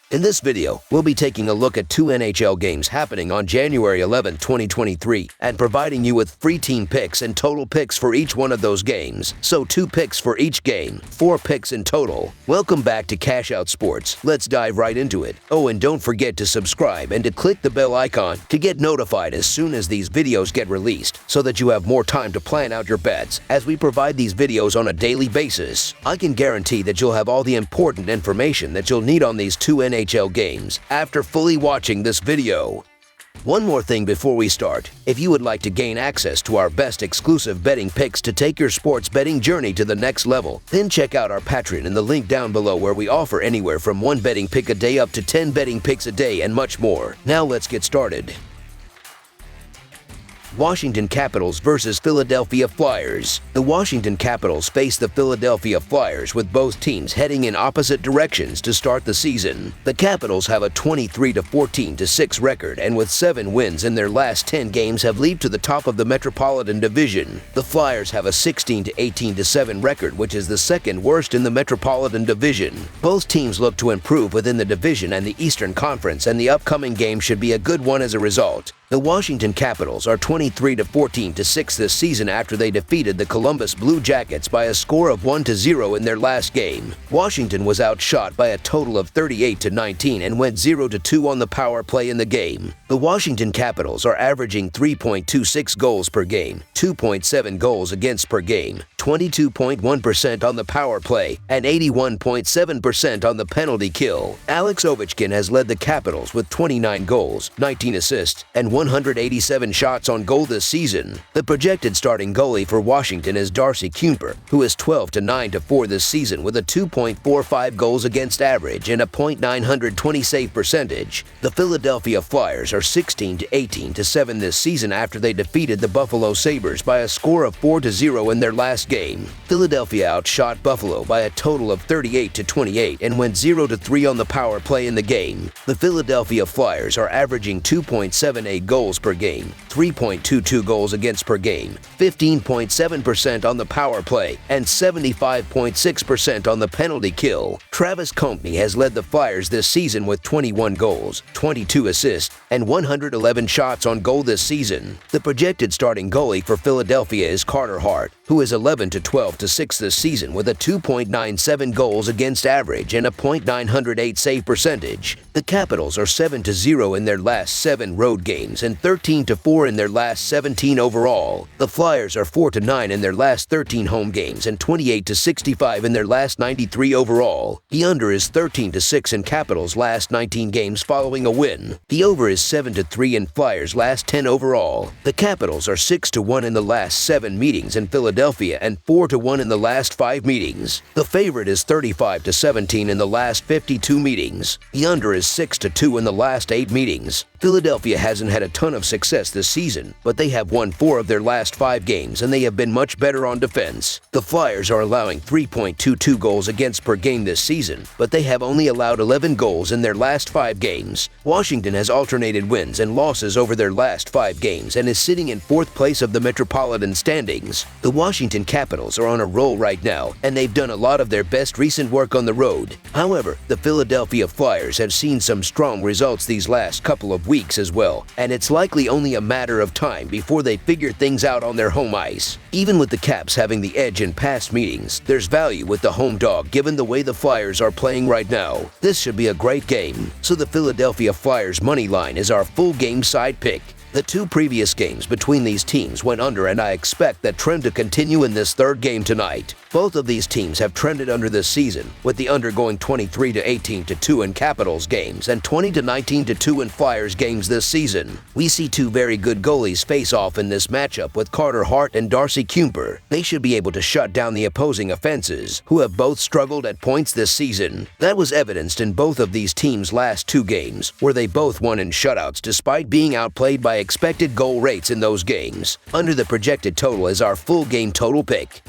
In this video, we'll be taking a look at two NHL games happening on January 11, 2023, and providing you with free team picks and total picks for each one of those games. So 2 picks for each game, 4 picks in total. Welcome back to Cash Out Sports. Let's dive right into it. Oh, and don't forget to subscribe and to click the bell icon to get notified as soon as these videos get released, so that you have more time to plan out your bets as we provide these videos on a daily basis. I can guarantee that you'll have all the important information that you'll need on these two NHL games after fully watching this video. One more thing before we start. If you would like to gain access to our best exclusive betting picks to take your sports betting journey to the next level, then check out our Patreon in the link down below, where we offer anywhere from 1 betting pick a day up to 10 betting picks a day and much more. Now let's get started. Washington Capitals versus Philadelphia Flyers. The Washington Capitals face the Philadelphia Flyers, with both teams heading in opposite directions to start the season. The Capitals have a 23-14-6 record, and with 7 wins in their last 10 games have leaped to the top of the Metropolitan Division. The Flyers have a 16-18-7 record, which is the second worst in the Metropolitan Division. Both teams look to improve within the division and the Eastern Conference, and the upcoming game should be a good one as a result. The Washington Capitals are 23-14-6 this season after they defeated the Columbus Blue Jackets by a score of 1-0 in their last game. Washington was outshot by a total of 38-19 and went 0-2 on the power play in the game. The Washington Capitals are averaging 3.26 goals per game, 2.7 goals against per game, 22.1% on the power play, and 81.7% on the penalty kill. Alex Ovechkin has led the Capitals with 29 goals, 19 assists, and 187 shots on goal this season. The projected starting goalie for Washington is Darcy Kuemper, who is 12-9-4 this season with a 2.45 goals against average and a .920 save percentage. The Philadelphia Flyers are 16-18-7 this season after they defeated the Buffalo Sabres by a score of 4-0 in their last game. Philadelphia outshot Buffalo by a total of 38-28 and went 0-3 on the power play in the game. The Philadelphia Flyers are averaging 2.78 goals per game, 3.22 goals against per game, 15.7% on the power play, and 75.6% on the penalty kill. Travis Konecny has led the Flyers this season with 21 goals, 22 assists, and 111 shots on goal this season. The projected starting goalie for Philadelphia is Carter Hart, who is 11-12-6 this season with a 2.97 goals against average and a .908 save percentage. The Capitals are 7-0 in their last 7 road games and 13-4 in their last 17 overall. The Flyers are 4-9 in their last 13 home games and 28-65 in their last 93 overall. The under is 13-6 in Capitals' last 19 games following a win. The over is 7-3 in Flyers' last 10 overall. The Capitals are 6-1 in the last 7 meetings in Philadelphia and 4-1 in the last 5 meetings. The favorite is 35-17 in the last 52 meetings. The under is 6-2 in the last 8 meetings. Philadelphia hasn't had a ton of success this season, but they have won 4 of their last 5 games, and they have been much better on defense. The Flyers are allowing 3.22 goals against per game this season, but they have only allowed 11 goals in their last 5 games. Washington has alternated wins and losses over their last 5 games and is sitting in 4th place of the Metropolitan standings. The Washington Capitals are on a roll right now, and they've done a lot of their best recent work on the road. However, the Philadelphia Flyers have seen some strong results these last couple of weeks as well, and it's likely only a matter of time before they figure things out on their home ice. Even with the Caps having the edge in past meetings, there's value with the home dog given the way the Flyers are playing right now. This should be a great game, so the Philadelphia Flyers money line is our full game side pick. The 2 previous games between these teams went under, and I expect that trend to continue in this 3rd game tonight. Both of these teams have trended under this season, with the under going 23-18-2 in Capitals games and 20-19-2 in Flyers games this season. We see 2 very good goalies face off in this matchup with Carter Hart and Darcy Kuemper. They should be able to shut down the opposing offenses, who have both struggled at points this season. That was evidenced in both of these teams' last 2 games, where they both won in shutouts despite being outplayed by expected goal rates in those games. Under the projected total is our full game total pick.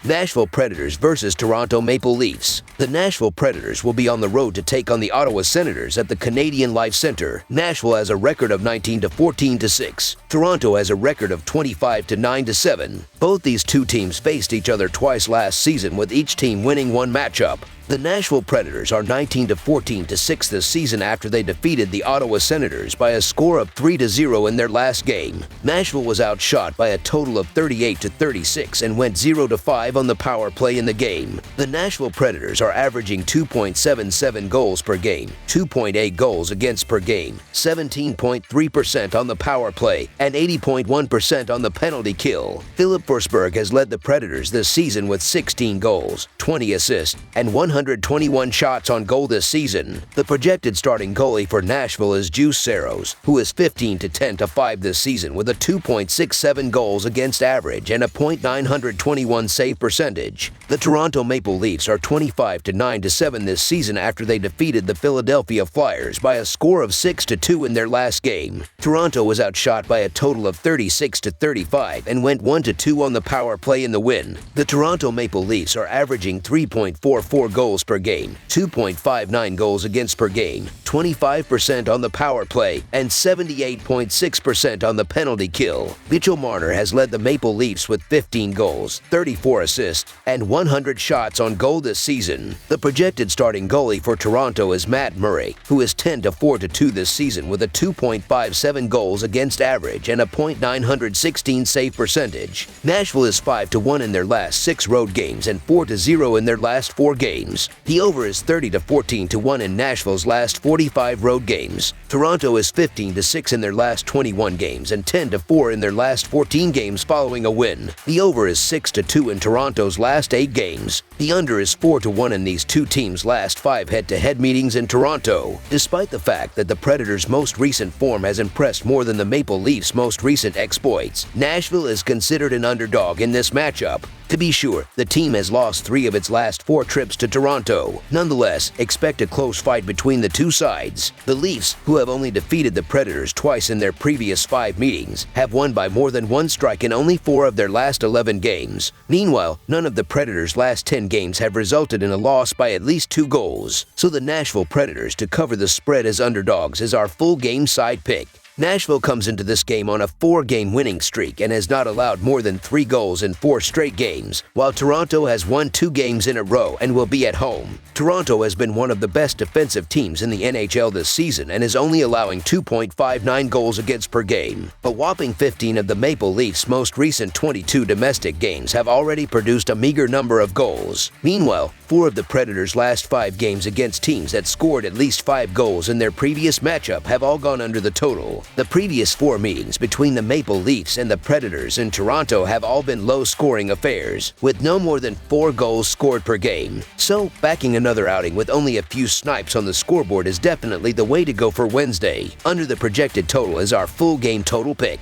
Nashville Predators versus Toronto Maple Leafs. The Nashville Predators will be on the road to take on the Ottawa Senators at the Canadian Life Centre. Nashville has a record of 19-14-6. Toronto has a record of 25-9-7. Both these two teams faced each other twice last season, with each team winning one matchup. The Nashville Predators are 19-14-6 this season after they defeated the Ottawa Senators by a score of 3-0 in their last game. Nashville was outshot by a total of 38-36 and went 0-5 on the power play in the game. The Nashville Predators are averaging 2.77 goals per game, 2.8 goals against per game, 17.3% on the power play, and 80.1% on the penalty kill. Philip Forsberg has led the Predators this season with 16 goals, 20 assists, and 121 shots on goal this season. The projected starting goalie for Nashville is Juuse Saros, who is 15-10-5 this season with a 2.67 goals against average and a .921 save percentage. The Toronto Maple Leafs are 25-9-7 this season after they defeated the Philadelphia Flyers by a score of 6-2 in their last game. Toronto was outshot by a total of 36-35 and went 1-2 on the power play in the win. The Toronto Maple Leafs are averaging 3.44 goals per game, 2.59 goals against per game, 25% on the power play, and 78.6% on the penalty kill. Mitchell Marner has led the Maple Leafs with 15 goals, 34 assists, and 100 shots on goal this season. The projected starting goalie for Toronto is Matt Murray, who is 10-4-2 this season with a 2.57 goals against average and a .916 save percentage. Nashville is 5-1 in their last 6 road games and 4-0 in their last 4 games. The over is 30-14-1 in Nashville's last 45 road games. Toronto is 15-6 in their last 21 games and 10-4 in their last 14 games following a win. The over is 6-2 in Toronto's last 8 games. The under is 4-1 in these two teams' last 5 head-to-head meetings in Toronto. Despite the fact that the Predators' most recent form has impressed more than the Maple Leafs' most recent exploits, Nashville is considered an underdog in this matchup. To be sure, the team has lost 3 of its last 4 trips to Toronto. Nonetheless, expect a close fight between the two sides. The Leafs, who have only defeated the Predators twice in their previous 5 meetings, have won by more than 1 strike in only 4 of their last 11 games. Meanwhile, none of the Predators' last 10 games have resulted in a loss by at least 2 goals. So the Nashville Predators to cover the spread as underdogs is our full game side pick. Nashville comes into this game on a 4-game winning streak and has not allowed more than 3 goals in 4 straight games, while Toronto has won 2 games in a row and will be at home. Toronto has been one of the best defensive teams in the NHL this season and is only allowing 2.59 goals against per game. A whopping 15 of the Maple Leafs' most recent 22 domestic games have already produced a meager number of goals. Meanwhile, 4 of the Predators' last 5 games against teams that scored at least 5 goals in their previous matchup have all gone under the total. The previous 4 meetings between the Maple Leafs and the Predators in Toronto have all been low-scoring affairs, with no more than 4 goals scored per game. So, backing another outing with only a few snipes on the scoreboard is definitely the way to go for Wednesday. Under the projected total is our full game total pick.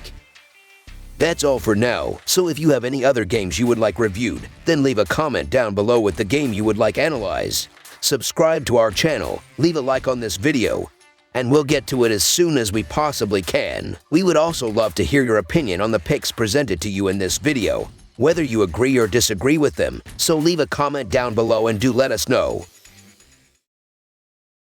That's all for now, so if you have any other games you would like reviewed, then leave a comment down below with the game you would like analyzed. Subscribe to our channel, leave a like on this video, and we'll get to it as soon as we possibly can. We would also love to hear your opinion on the picks presented to you in this video, whether you agree or disagree with them, so leave a comment down below and do let us know.